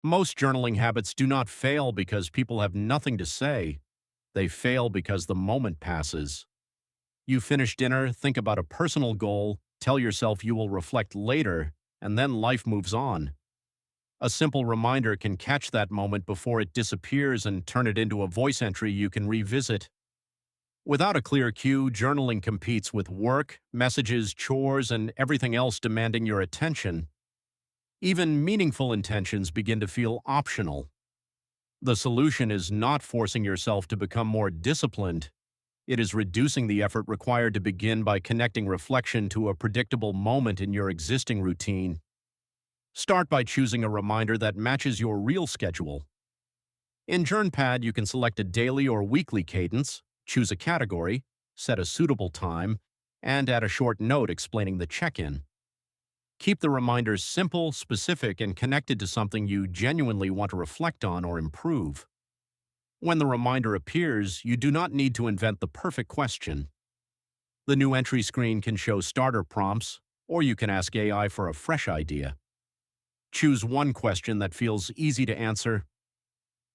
Most journaling habits do not fail because people have nothing to say. They fail because the moment passes. You finish dinner, think about a personal goal, tell yourself you will reflect later, and then life moves on. A simple reminder can catch that moment before it disappears and turn it into a voice entry you can revisit. Without a clear cue, journaling competes with work, messages, chores, and everything else demanding your attention. Even meaningful intentions begin to feel optional. The solution is not forcing yourself to become more disciplined. It is reducing the effort required to begin by connecting reflection to a predictable moment in your existing routine. Start by choosing a reminder that matches your real schedule. In JournPad, you can select a daily or weekly cadence, choose a category, set a suitable time, and add a short note explaining the check-in. Keep the reminders simple, specific, and connected to something you genuinely want to reflect on or improve. When the reminder appears, you do not need to invent the perfect question. The new entry screen can show starter prompts, or you can ask AI for a fresh idea. Choose one question that feels easy to answer.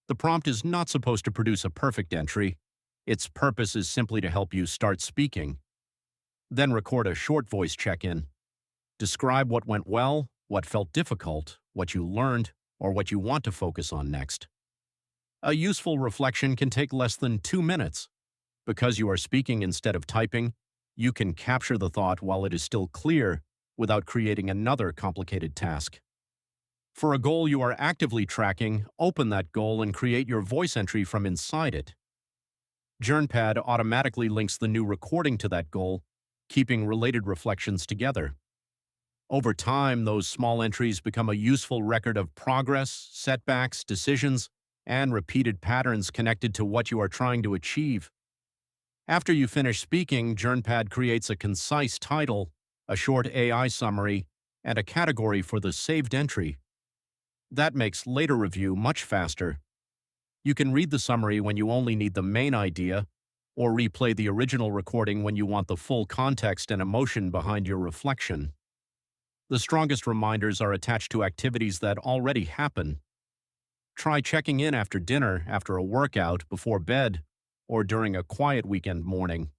The prompt is not supposed to produce a perfect entry. Its purpose is simply to help you start speaking. Then record a short voice check-in. Describe what went well, what felt difficult, what you learned, or what you want to focus on next. A useful reflection can take less than 2 minutes. Because you are speaking instead of typing, you can capture the thought while it is still clear without creating another complicated task. For a goal you are actively tracking, open that goal and create your voice entry from inside it. JournPad automatically links the new recording to that goal, keeping related reflections together. Over time, those small entries become a useful record of progress, setbacks, decisions, and repeated patterns connected to what you are trying to achieve. After you finish speaking, JournPad creates a concise title, a short AI summary, and a category for the saved entry. That makes later review much faster. You can read the summary when you only need the main idea, or replay the original recording when you want the full context and emotion behind your reflection. The strongest reminders are attached to activities that already happen. Try checking in after dinner, after a workout, before bed, or during a quiet weekend morning.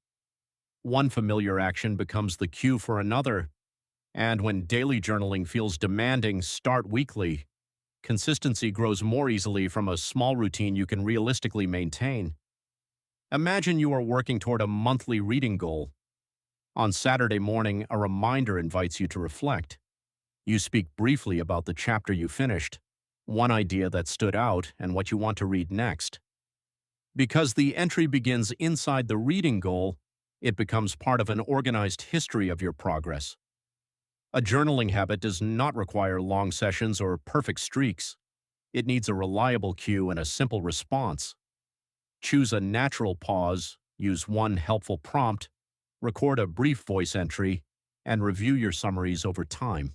One familiar action becomes the cue for another, and when daily journaling feels demanding, start weekly. Consistency grows more easily from a small routine you can realistically maintain. Imagine you are working toward a monthly reading goal. On Saturday morning, a reminder invites you to reflect. You speak briefly about the chapter you finished, one idea that stood out, and what you want to read next. Because the entry begins inside the reading goal, it becomes part of an organized history of your progress. A journaling habit does not require long sessions or perfect streaks. It needs a reliable cue and a simple response. Choose a natural pause, use one helpful prompt, record a brief voice entry, and review your summaries over time.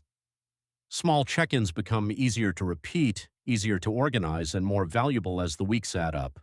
Small check-ins become easier to repeat, easier to organize, and more valuable as the weeks add up.